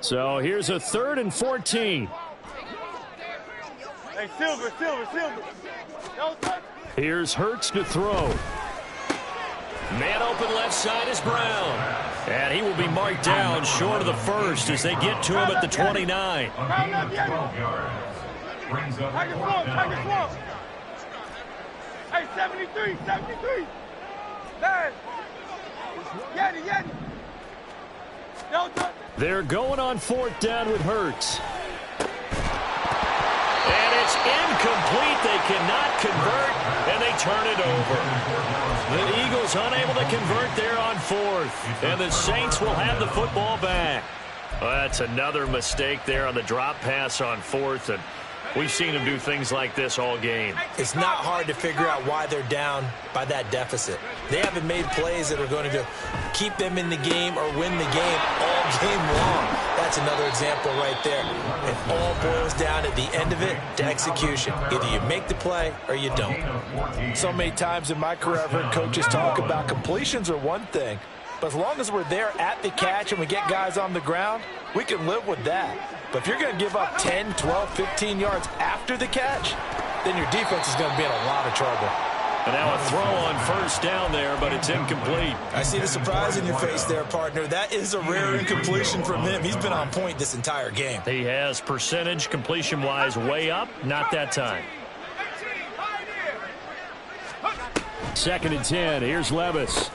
So here's a 3rd and 14. Hey, Silver. Here's Hurts to throw. Man open left side is Brown. And he will be marked down short of the first as they get to him at the 29. Hey, 73. Man. Yeti. They're going on 4th down with Hurts. And it's incomplete. They cannot convert, and they turn it over. The Eagles unable to convert there on 4th, and the Saints will have the football back. Well, that's another mistake there on the drop pass on 4th, and we've seen them do things like this all game. It's not hard to figure out why they're down by that deficit. They haven't made plays that are going to keep them in the game or win the game all game long. That's another example right there. It all boils down at the end of it to execution. Either you make the play or you don't. So many times in my career, I've heard coaches talk about completions are one thing, but as long as we're there at the catch and we get guys on the ground, we can live with that. But if you're going to give up 10, 12, 15 yards after the catch, then your defense is going to be in a lot of trouble. And now a throw on 1st down there, but it's incomplete. I see the surprise in your face there, partner. That is a rare incompletion from him. He's been on point this entire game. He has percentage completion-wise way up, not that time. 2nd and 10. Here's Levis.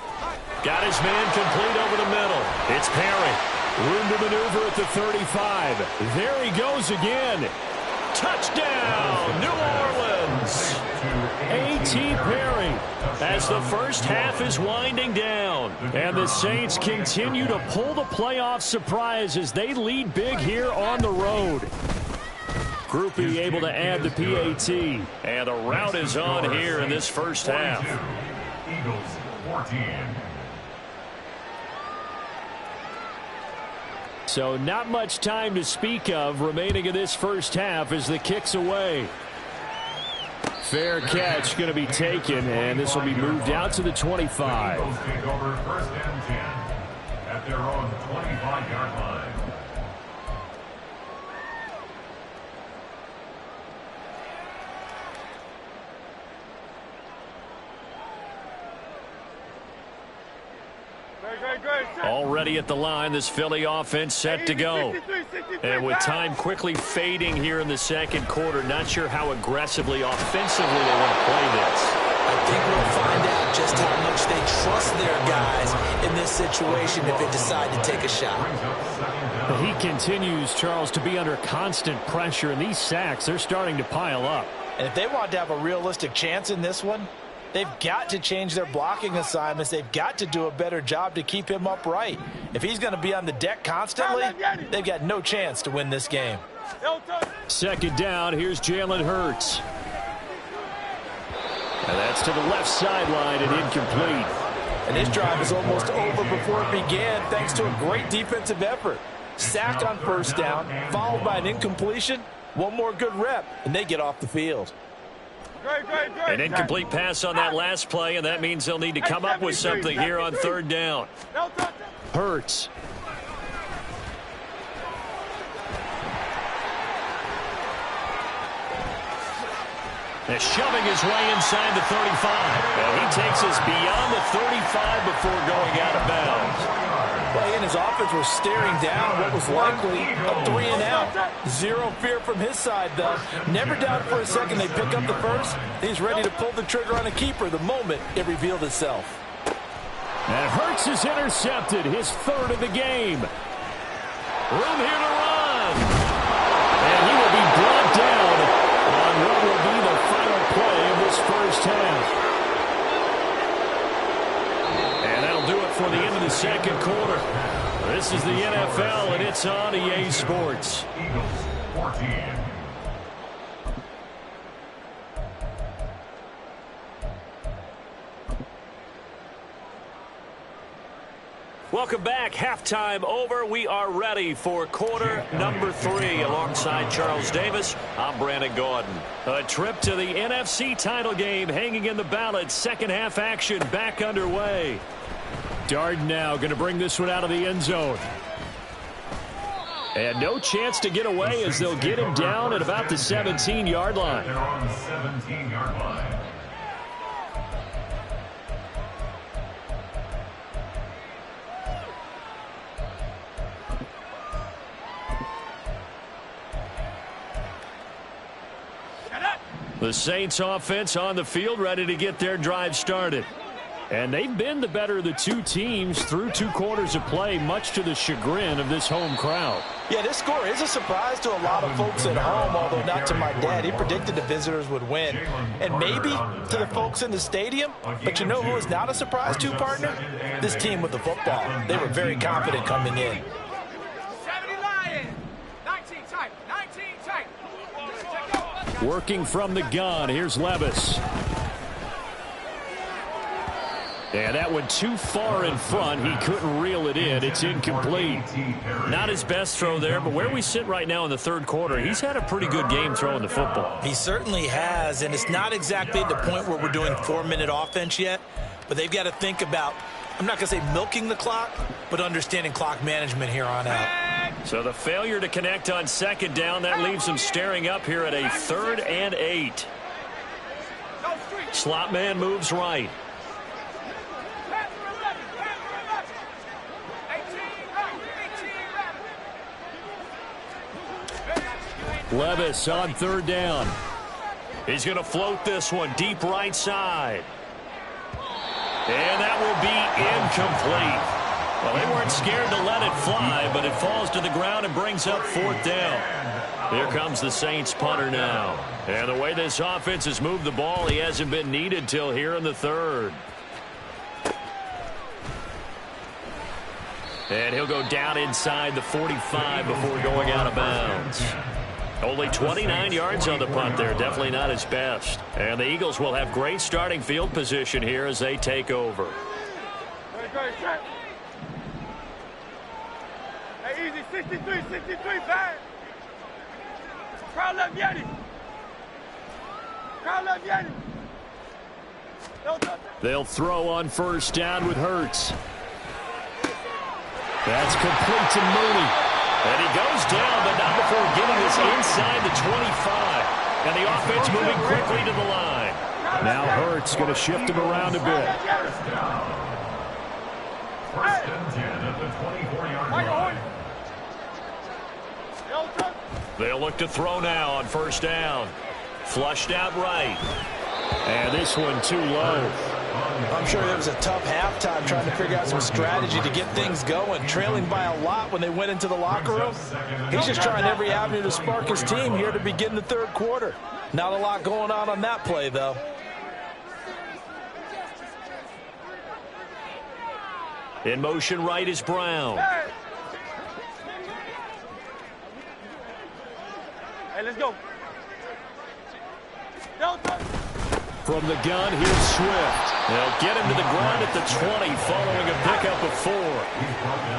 Got his man complete over the middle. It's Perry. Room to maneuver at the 35. There he goes again. Touchdown, New Orleans. A.T. Perry as the first half is winding down. And the Saints continue to pull the playoff surprise as they lead big here on the road. Groupie able to add the PAT. And the rout is on here in this first half. Eagles 14. So not much time to speak of remaining in this first half as the kick's away. Fair catch going to be taken, and this will be moved out to the 25. Eagles take over 1st and 10 at their own 25-yard line. Already at the line, this Philly offense set to go. And with time quickly fading here in the 2nd quarter, not sure how aggressively, offensively they want to play this. I think we'll find out just how much they trust their guys in this situation if they decide to take a shot. He continues, Charles, to be under constant pressure, and these sacks, they're starting to pile up. And if they want to have a realistic chance in this one, they've got to change their blocking assignments. They've got to do a better job to keep him upright. If he's going to be on the deck constantly, they've got no chance to win this game. 2nd down, here's Jalen Hurts. And that's to the left sideline and incomplete. And this drive is almost over before it began thanks to a great defensive effort. Sack on 1st down, followed by an incompletion. One more good rep, and they get off the field. An incomplete pass on that last play, and that means they'll need to come up with something here on 3rd down. Hurts. They're shoving his way inside the 35. And he takes us beyond the 35 before going out of bounds. Well, he and his offense were staring down what was likely a 3-and-out. Zero fear from his side, though. Never doubted for a second they pick up the first. He's ready to pull the trigger on a keeper the moment it revealed itself. And Hurts is intercepted, his 3rd of the game. Room here to run. And he will be brought down on what will be the final play of this first half. And that'll do it for the end of the 2nd quarter. This is the NFL, and it's on EA Sports. Eagles 14. Welcome back. Halftime over. We are ready for quarter number 3. Alongside Charles Davis, I'm Brandon Gordon. A trip to the NFC title game hanging in the balance. Second half action back underway. Darden now going to bring this one out of the end zone. And no chance to get away as they'll get him down at about the 17-yard line. They're on the 17-yard line. The Saints offense on the field ready to get their drive started. And they've been the better of the two teams through 2 quarters of play, much to the chagrin of this home crowd. Yeah, this score is a surprise to a lot of folks at home, although not to my dad. He predicted the visitors would win. And maybe to the folks in the stadium. But you know who is not a surprise to, partner? This team with the football. They were very confident coming in. 70 Lions. 19 tight. 19 tight. Working from the gun, here's Levis. And that went too far in front. He couldn't reel it in. It's incomplete. Not his best throw there, but where we sit right now in the third quarter, he's had a pretty good game throwing the football. He certainly has, and it's not exactly at the point where we're doing 4-minute offense yet, but they've got to think about, I'm not going to say milking the clock, but understanding clock management here on out. So the failure to connect on second down, that leaves them staring up here at a 3rd and 8. Slot man moves right. Levis on 3rd down. He's going to float this one deep right side. And that will be incomplete. Well, they weren't scared to let it fly, but it falls to the ground and brings up 4th down. Here comes the Saints punter now. And the way this offense has moved the ball, he hasn't been needed till here in the 3rd. And he'll go down inside the 45 before going out of bounds. Only 29 yards on the punt there. Definitely not his best. And the Eagles will have great starting field position here as they take over. Hey, easy. 63, 63, bang. Crowd left Yeti. Crowd left Yeti. They'll throw on 1st down with Hurts. That's complete to Mooney. And he goes down, but not before getting this inside the 25. And the offense moving quickly to the line. Now Hurts going to shift him around a bit. First and 10 at the 24-yard line. They'll look to throw now on 1st down. Flushed out right. And this one too low. I'm sure it was a tough halftime trying to figure out some strategy to get things going. Trailing by a lot when they went into the locker room. He's just trying every avenue to spark his team here to begin the 3rd quarter. Not a lot going on that play, though. In motion right is Brown. Hey, let's go. From the gun, here's Swift. They'll get him to the ground at the 20 following a pickup of 4.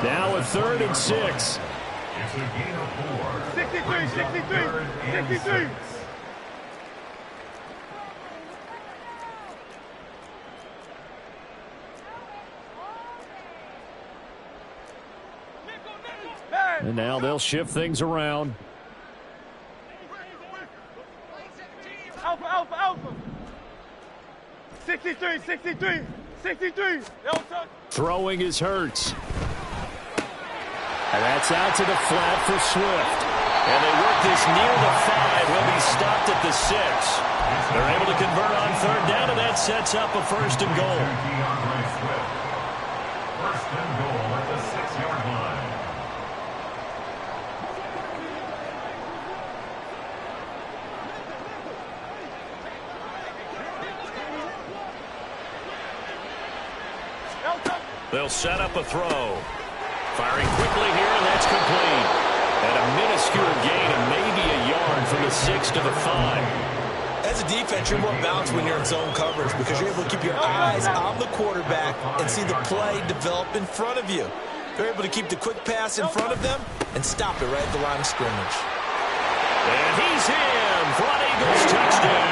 Now a 3rd and 6. It's a gain of 4. 63, 63, 63. And now they'll shift things around. Alpha, alpha, alpha. 63, 63, 63. Throwing is Hurts. And that's out to the flat for Swift. And they work this near the 5. He'll be stopped at the 6. They're able to convert on 3rd down, and that sets up a 1st and goal. First and goal at the 6-yard line. They'll set up a throw. Firing quickly here, and that's complete. And a minuscule gain of maybe a yard from the 6 to the 5. As a defense, you're more balanced when you're in zone coverage because you're able to keep your eyes on the quarterback and see the play develop in front of you. They're able to keep the quick pass in front of them and stop it right at the line of scrimmage. And he's in for an Eagles touchdown.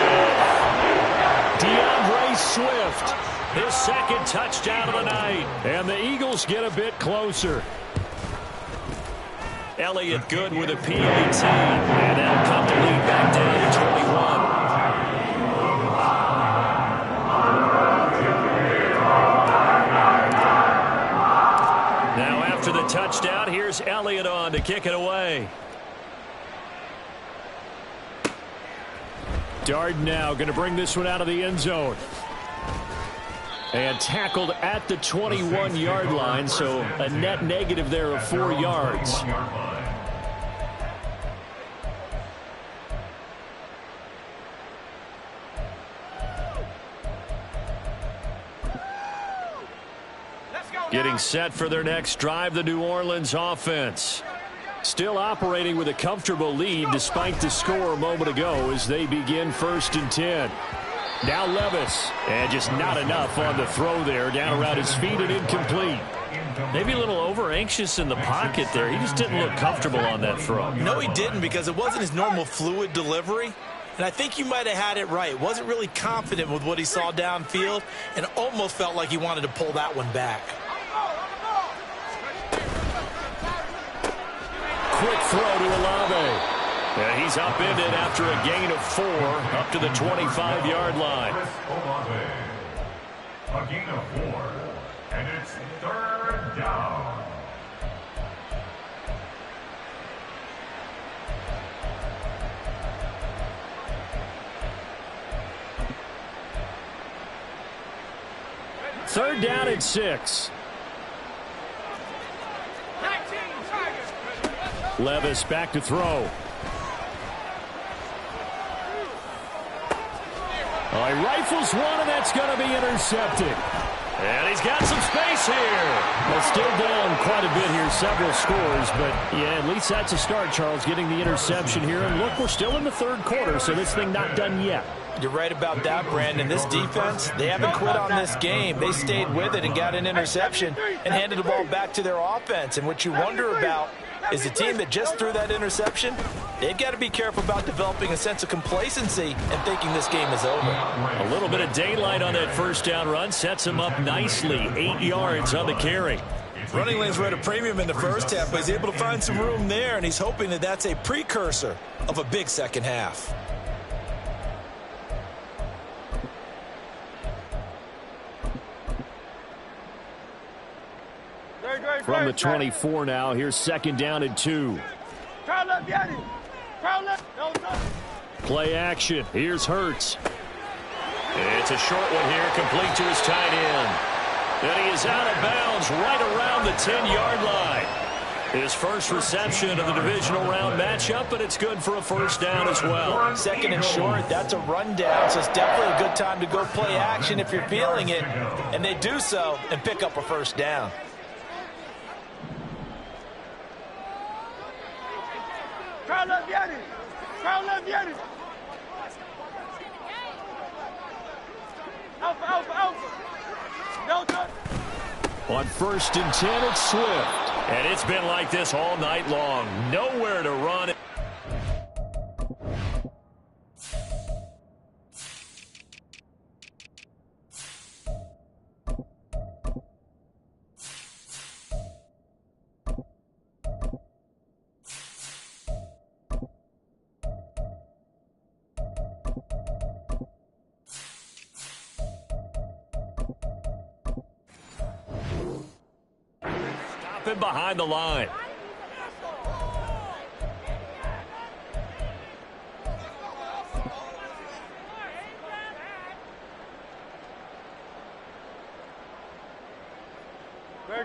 DeAndre Swift. His 2nd touchdown of the night. And the Eagles get a bit closer. Elliott good with a PAT. And that'll come to lead back down to 21. Now after the touchdown, here's Elliott on to kick it away. Darden now going to bring this one out of the end zone. And tackled at the 21-yard line, so a net negative there of 4 yards. Getting set for their next drive, the New Orleans offense. Still operating with a comfortable lead despite the score a moment ago as they begin 1st and 10. Now Levis, and just not enough on the throw there, down around his feet and incomplete. Maybe a little over-anxious in the pocket there. He just didn't look comfortable on that throw. No, he didn't, because it wasn't his normal fluid delivery. And I think you might have had it right. Wasn't really confident with what he saw downfield and almost felt like he wanted to pull that one back. Quick throw to Olave. Yeah, he's upended after a gain of 4 up to the 25-yard line. A gain of 4, and it's 3rd down. Third down and 6. Levis back to throw. Oh, he rifles one, and that's going to be intercepted. And he's got some space here. Well, still down quite a bit here, several scores, but yeah, at least that's a start, Charles, getting the interception here. And look, we're still in the 3rd quarter, so this thing not done yet. You're right about that, Brandon. This defense, they haven't quit on this game. They stayed with it and got an interception and handed the ball back to their offense. And what you wonder about is the team that just threw that interception, they've got to be careful about developing a sense of complacency and thinking this game is over. A little bit of daylight on that 1st down run sets him up nicely. 8 yards on the carry. Running lanes were at a premium in the 1st half, but he's able to find some room there, and he's hoping that that's a precursor of a big 2nd half. From the 24 now, here's 2nd down and 2. Play action. Here's Hurts. It's a short one here, complete to his tight end. And he is out of bounds right around the 10-yard line. His first reception of the divisional round matchup, but it's good for a 1st down as well. 2nd and short, that's a rundown, so it's definitely a good time to go play action if you're feeling it. And they do so and pick up a 1st down. On 1st and 10, it's Swift. And it's been like this all night long. Nowhere to run. Behind the line.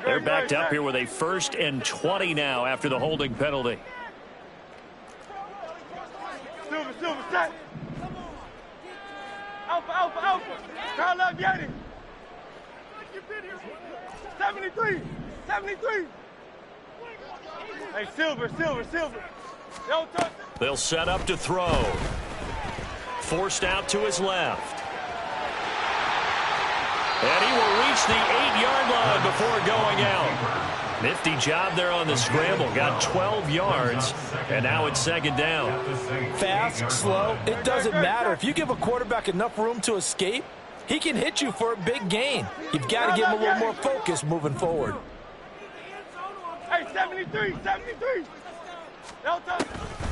They're backed up here with a 1st and 20 now after the holding penalty. Silver, set. Alpha. Carl up, get it. 73. Hey, Silver. Don't touch it. They'll set up to throw. Forced out to his left. And he will reach the 8-yard line before going out. Nifty job there on the scramble. Got 12 yards, and now it's 2nd down. Fast, slow, it doesn't matter. If you give a quarterback enough room to escape, he can hit you for a big gain. You've got to give him a little more focus moving forward. Hey, 73.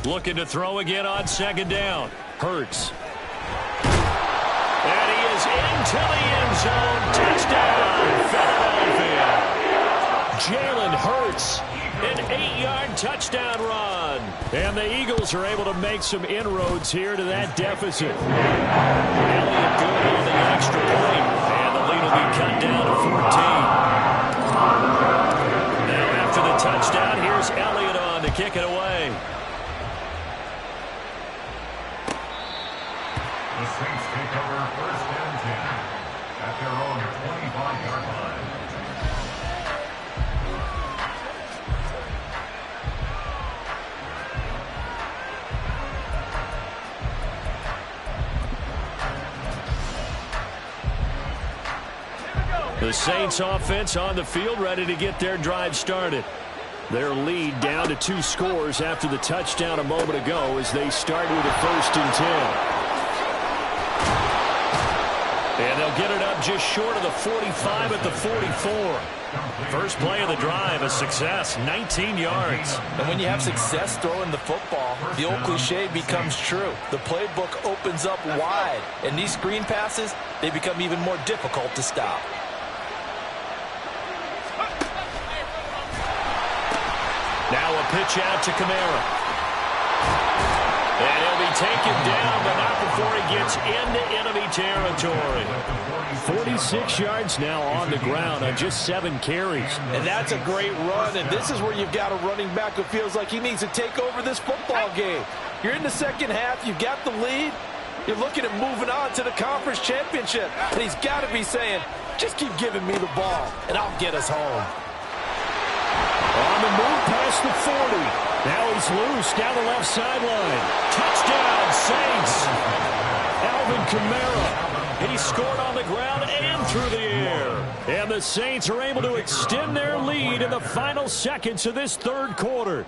Looking to throw again on second down. Hurts. And he is into the end zone. Touchdown, Philadelphia. Jalen Hurts, an 8-yard touchdown run. And the Eagles are able to make some inroads here to that deficit. Elliott good on the extra point. And the lead will be cut down to 14. Now after the touchdown, here's Elliott on to kick it away. The Saints take over first and 10 at their own 25-yard line. The Saints offense on the field, ready to get their drive started. Their lead down to 2 scores after the touchdown a moment ago as they start with a first and 10. And they'll get it up just short of the 45 at the 44. First play of the drive, a success, 19 yards. And when you have success throwing the football, the old cliche becomes true. The playbook opens up wide, and these screen passes, they become even more difficult to stop. Now a pitch out to Kamara. And he'll be taken down, but not before he gets into enemy territory. 46 yards now on the ground on just 7 carries. And that's a great run, and this is where you've got a running back who feels like he needs to take over this football game. You're in the second half, you've got the lead, you're looking at moving on to the conference championship, and he's got to be saying, just keep giving me the ball, and I'll get us home. On the move past the 40. Now he's loose down the left sideline. Touchdown, Saints. Alvin Kamara. He scored on the ground and through the air. And the Saints are able to extend their lead in the final seconds of this third quarter.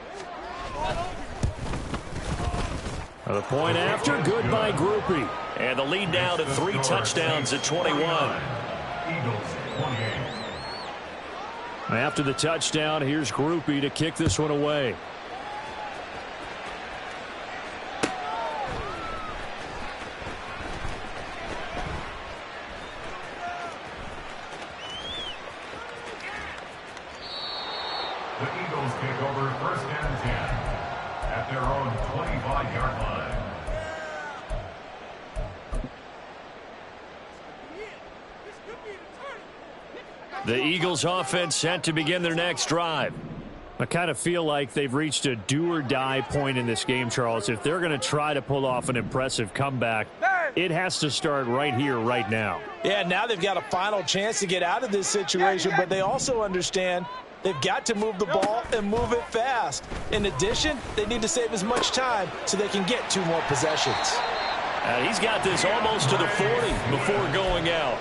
The point after, good by Groupie. And the lead now to 3 touchdowns at 21. Eagles 28. After the touchdown, here's Groupie to kick this one away. The Eagles take over first and 10 at their own 25-yard line. The Eagles offense set to begin their next drive. I kind of feel like they've reached a do-or-die point in this game, Charles. If they're going to try to pull off an impressive comeback, it has to start right here, right now. Yeah, now they've got a final chance to get out of this situation, but they also understand they've got to move the ball and move it fast. In addition, they need to save as much time so they can get 2 more possessions. He's got this almost to the 40 before going out.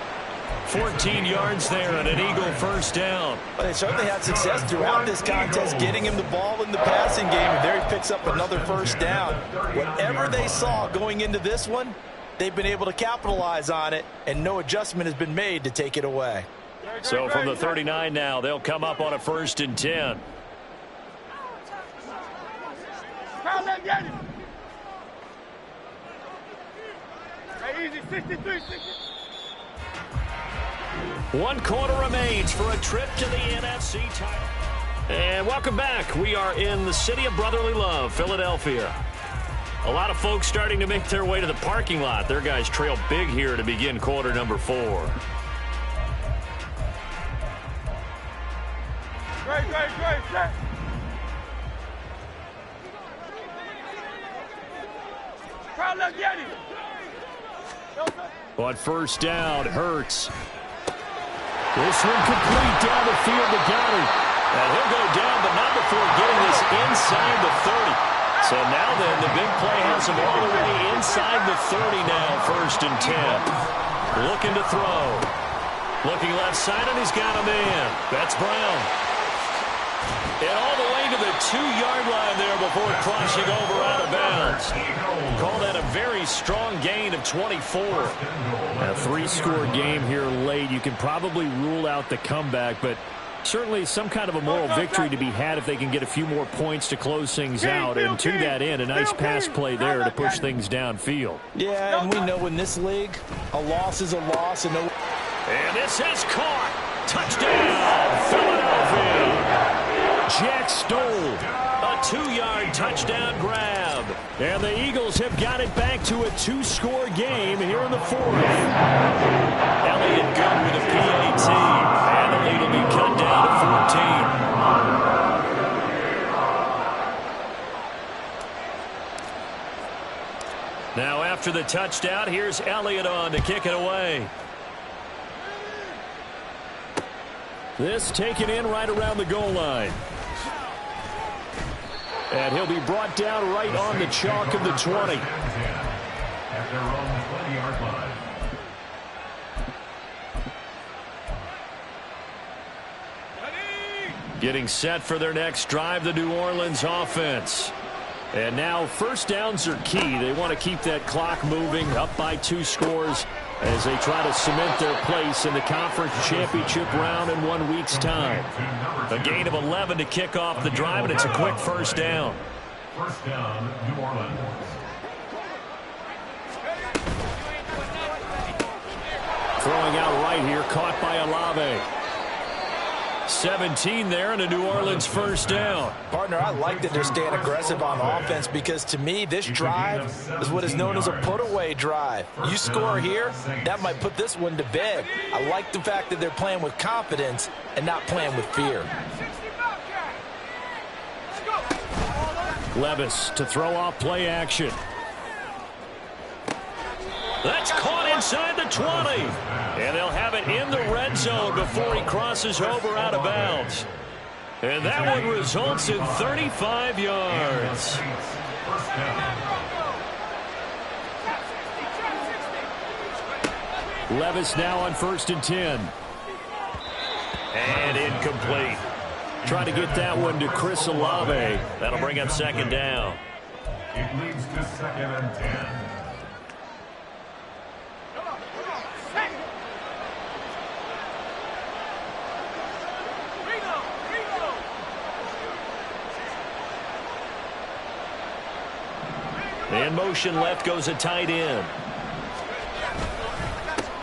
14 yards there and an Eagle first down. Well, they certainly had success throughout this contest getting him the ball in the passing game, and there he picks up another first down. Whatever they saw going into this one, they've been able to capitalize on it, and no adjustment has been made to take it away. So from the 39 now, they'll come up on a first and 10. Easy, 63, 63. 1 quarter remains for a trip to the NFC title. And welcome back. We are in the city of brotherly love, Philadelphia. A lot of folks starting to make their way to the parking lot. Their guys trail big here to begin quarter number 4. Great. Crowd, let's get him. On first down, Hurts. This one complete down the field to Goddard. And he'll go down, but not before getting this inside the 30. So now then, the big play has him all the way inside the 30 now, first and 10. Looking to throw. Looking left side, and he's got a man. That's Brown. And all the way to the 2-yard line there before crossing over out of bounds. Call that a very strong gain of 24. A 3-score game here late. You can probably rule out the comeback, but Certainly some kind of a moral victory to be had if they can get a few more points to close things out. And to that end, a nice pass play there to push things downfield. Yeah, and we know in this league, a loss is a loss. And this is caught. Touchdown, Philadelphia. Jack Stoll. A 2-yard touchdown grab. And the Eagles have got it back to a 2-score game here in the fourth. Elliott good with a PAT. And the lead will be cut down to 14. Now after the touchdown, here's Elliott on to kick it away. This taken in right around the goal line. And he'll be brought down right on the chalk of the 20. At their own 20-yard line. Getting set for their next drive, the New Orleans offense. And now first downs are key. They want to keep that clock moving, up by 2 scores as they try to cement their place in the conference championship round in 1 week's time. A gain of 11 to kick off the drive, and it's a quick first down. First down, New Orleans. Throwing out right here, caught by Olave. 17 there and a New Orleans first down. Partner, I like that they're staying aggressive on offense because to me, this drive is what is known as a put-away drive. You score here, that might put this one to bed. I like the fact that they're playing with confidence and not playing with fear. Levis to throw off play action. That's caught inside the 20. And they'll have it in the red zone before he crosses over out of bounds. And that one results in 35 yards. Levis now on 1st and 10. And incomplete. Trying to get that one to Chris Olave. That'll bring up second down. It leads to 2nd and 10. In motion left goes a tight end.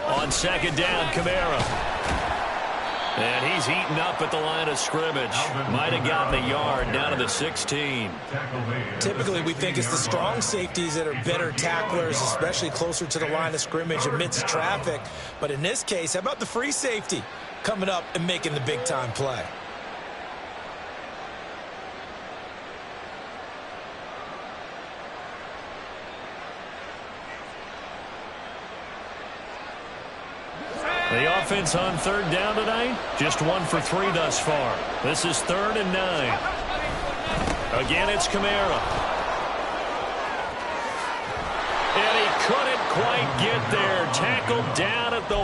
On second down, Kamara. And he's eaten up at the line of scrimmage. Might have gotten a yard down to the 16. Typically, we think it's the strong safeties that are better tacklers, especially closer to the line of scrimmage amidst traffic. But in this case, how about the free safety coming up and making the big-time play? The offense on 3rd down tonight, just 1 for 3 thus far. This is 3rd and 9. Again, it's Kamara. And he couldn't quite get there. Tackled down at the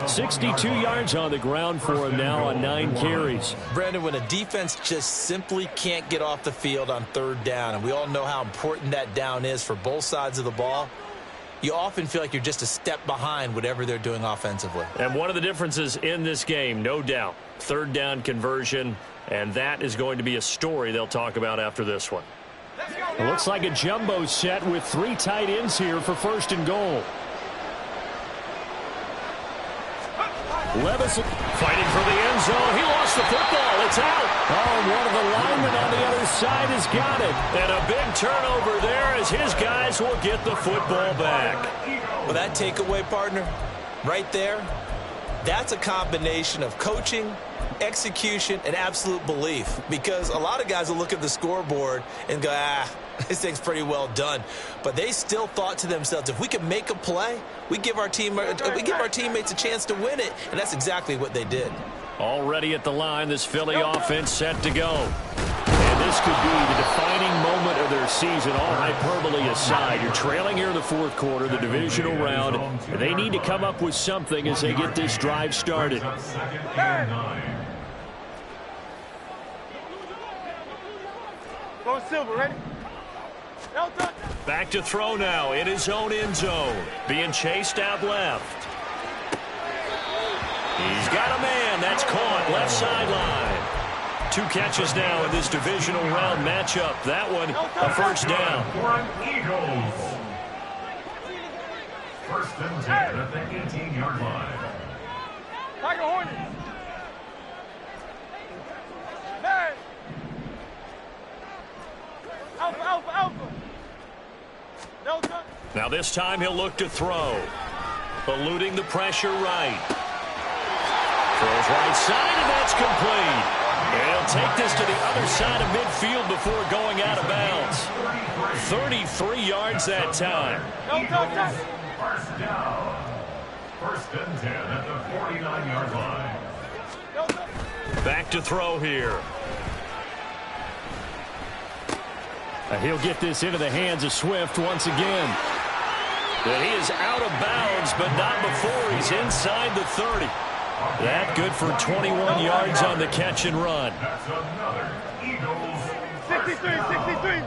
1. 62 yards on the ground for him now on 9 carries. Brandon, when a defense just simply can't get off the field on 3rd down, and we all know how important that down is for both sides of the ball, you often feel like you're just a step behind whatever they're doing offensively. And one of the differences in this game, no doubt, 3rd down conversion, and that is going to be a story they'll talk about after this one. It looks like a jumbo set with 3 tight ends here for 1st and goal. Levis fighting for the end zone. He lost the football. It's out. Oh, one of the linemen on the other side has got it. And a big turnover there as his guys will get the football back. Well, that takeaway, partner, right there, that's a combination of coaching, execution, and absolute belief. Because a lot of guys will look at the scoreboard and go, this thing's pretty well done. But they still thought to themselves, if we can make a play, we give our teammates a chance to win it. And that's exactly what they did. Already at the line, this Philly offense set to go. And this could be the defining moment of their season, all hyperbole aside. You're trailing here in the 4th quarter, the divisional round. And they need to come up with something as they get this drive started. Go Silver, ready? Back to throw now in his own end zone. Being chased out left. He's got a man. That's caught. Left sideline. 2 catches now in this divisional round matchup. That one, a first down. Eagles. First and 10 at the 18-yard line. Tiger Hornet. Man. Alpha, alpha, alpha. Delta. Now this time he'll look to throw. Eluding the pressure right. Throws right side, and that's complete. He'll take this to the other side of midfield before going out of bounds. 33 yards that time. First down. First and 10 at the 49-yard line. Back to throw here. He'll get this into the hands of Swift once again. But he is out of bounds, but not before he's inside the 30. That good for 21 yards on the catch and run. That's another Eagles. 63.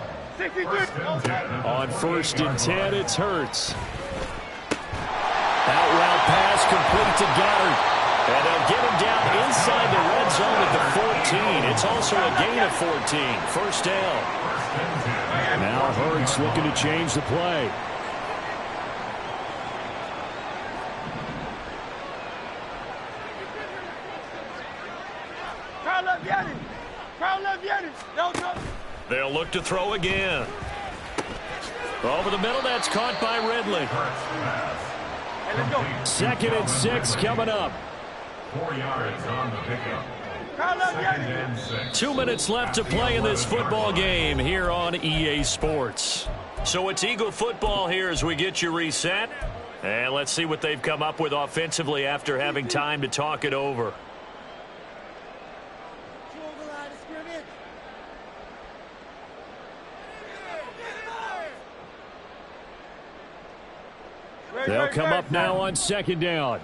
On first and 10, it's Hurts. Out route pass complete to Goddard. And they'll get him down inside the red zone at the 14. It's also a gain of 14. First down. Now Hurts looking to change the play. They'll look to throw again. Over the middle, that's caught by Ridley. Second and 6 coming up. 4 yards on the pickup. 2 minutes left to play in this football game here on EA Sports. So it's Eagle football here as we get you reset. And let's see what they've come up with offensively after having time to talk it over. They'll come up now on second down.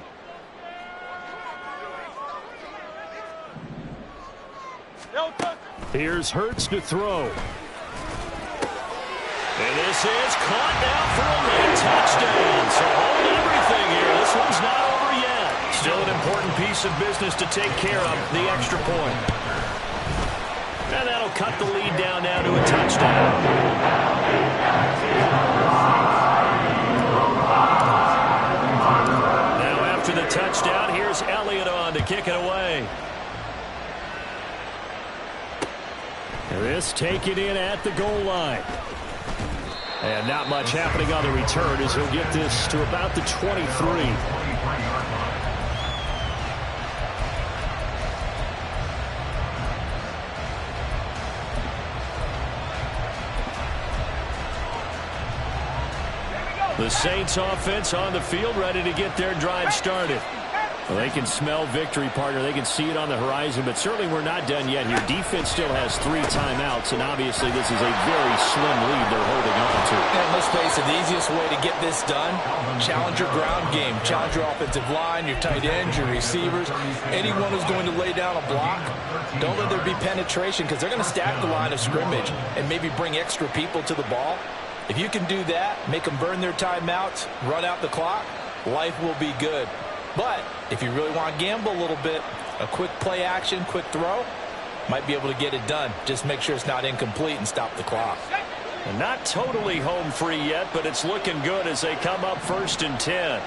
Here's Hurts to throw. And this is caught now for a late touchdown. So hold everything here. This one's not over yet. Still an important piece of business to take care of, the extra point. And that'll cut the lead down now to a touchdown. Now after the touchdown, here's Elliott on to kick it away. This taken in at the goal line. And not much happening on the return as he'll get this to about the 23. The Saints offense on the field ready to get their drive started. Well, they can smell victory, partner. They can see it on the horizon, but certainly we're not done yet here. Defense still has 3 timeouts, and obviously this is a very slim lead they're holding on to. And let's face it, the easiest way to get this done, challenge your ground game. Challenge your offensive line, your tight ends, your receivers, anyone who's going to lay down a block. Don't let there be penetration because they're going to stack the line of scrimmage and maybe bring extra people to the ball. If you can do that, make them burn their timeouts, run out the clock, life will be good. But if you really want to gamble a little bit, a quick play action, quick throw, might be able to get it done. Just make sure it's not incomplete and stop the clock. And not totally home free yet, but it's looking good as they come up first and 10.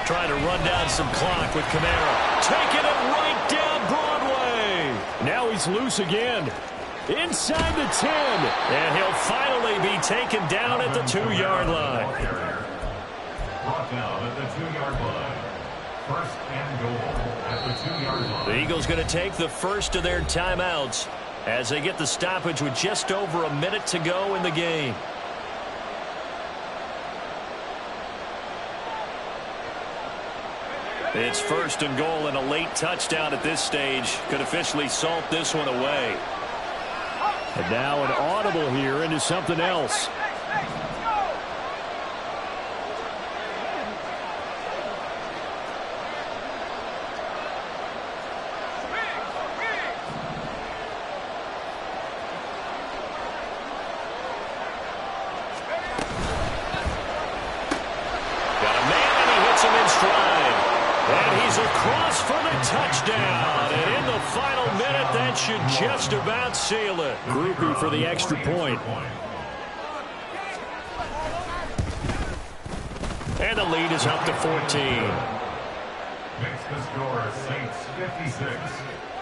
Trying to run down some clock with Kamara. Taking it right down Broadway. Now he's loose again. Inside the 10. And he'll finally be taken down at the 2-yard line. Brought down at the 2-yard line. First and goal at the 2-yard line. The Eagles going to take the first of their timeouts as they get the stoppage with just over a minute to go in the game. It's first and goal, and a late touchdown at this stage could officially salt this one away. And now an audible here into something else. And he's across for the touchdown. And in the final minute, that should just about seal it. Groupie for the extra point. And the lead is up to 14. Makes the score Saints 56,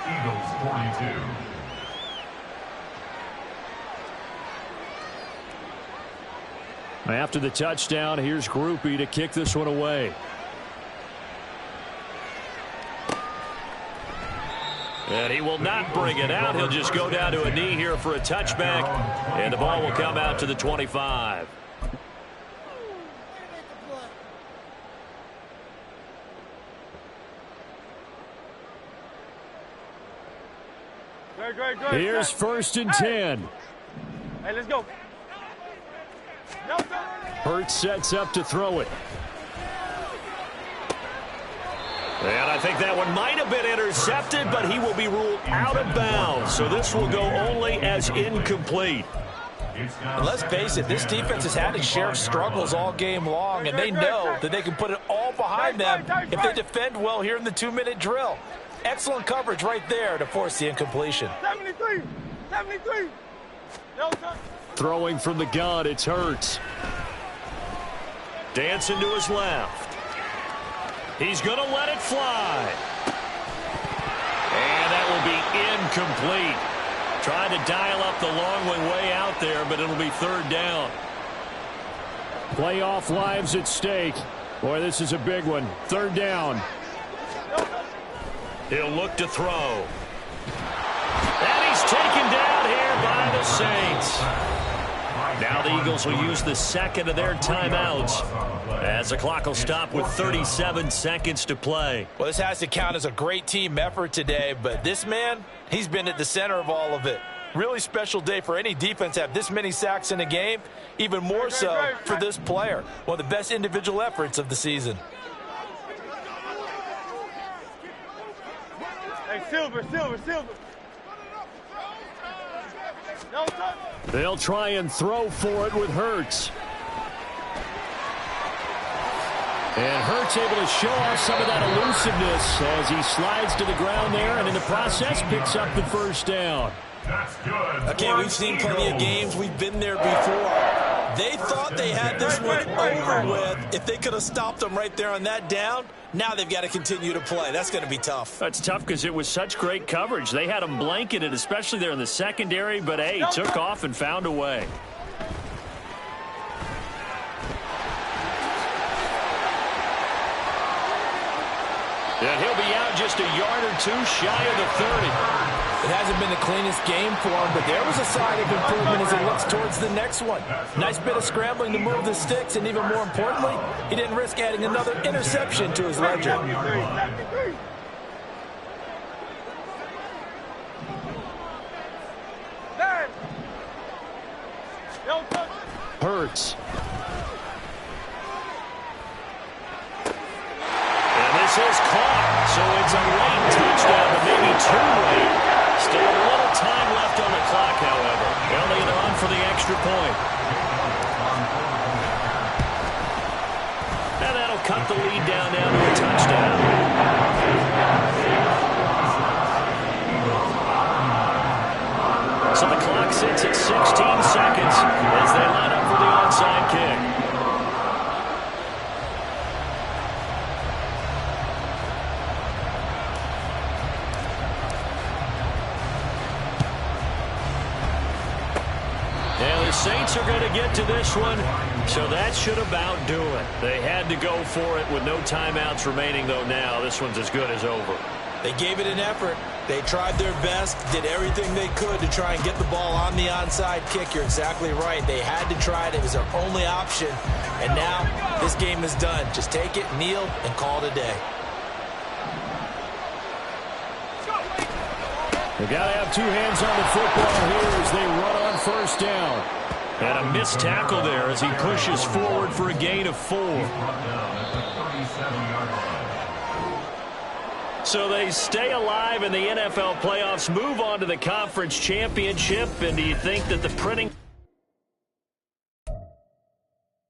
Eagles 42. After the touchdown, here's Groupie to kick this one away. And he will not bring it out. He'll just go down to a knee here for a touchback. And the ball will come out to the 25. Great. Here's first and 10. Hey, let's go. Hurts sets up to throw it. And I think that one might have been intercepted, but he will be ruled out of bounds. So this will go only as incomplete. And let's face it, this defense has had its share of struggles all game long, and they know that they can put it all behind them if they defend well here in the 2-minute drill. Excellent coverage right there to force the incompletion. 73. No, sir. Throwing from the gun, it's Hurts. Dancing to his left. He's going to let it fly. And that will be incomplete. Trying to dial up the long way out there, but it'll be third down. Playoff lives at stake. Boy, this is a big one. Third down. He'll look to throw. And he's taken down here by the Saints. Now the Eagles will use the second of their timeouts as the clock will stop with 37 seconds to play. Well, this has to count as a great team effort today, but this man, he's been at the center of all of it. Really special day for any defense to have this many sacks in a game, even more so for this player. One of the best individual efforts of the season. Hey, Silver. No, sir. They'll try and throw for it with Hurts. And Hurts able to show off some of that elusiveness as he slides to the ground there and in the process picks up the first down. That's good. Okay, we've seen plenty of games. We've been there before. They thought they had this one over with. If they could have stopped them right there on that down, now they've got to continue to play. That's going to be tough. That's tough because it was such great coverage. They had him blanketed, especially there in the secondary, but, hey, took off and found a way. And he'll be out just a yard or two shy of the 30. It hasn't been the cleanest game for him, but there was a sign of improvement as he looks towards the next one. Nice bit of scrambling to move the sticks, and even more importantly, he didn't risk adding another interception to his ledger. Hurts. And this is caught, so it's a late touchdown, but maybe too late. Still a little time left on the clock, however. Elliott on for the extra point. And that'll cut the lead down now to a touchdown. So the clock sits at 16 seconds as they line up for the onside kick. Saints are going to get to this one, so that should about do it. They had to go for it with no timeouts remaining, though now this one's as good as over. They gave it an effort. They tried their best, did everything they could to try and get the ball on the onside kick. You're exactly right. They had to try it. It was their only option. And now this game is done. Just take it, kneel, and call it a day. They got to have two hands on the football here as they run on first down. And a missed tackle there as he pushes forward for a gain of 4. So they stay alive in the NFL playoffs, move on to the conference championship, and do you think that the printing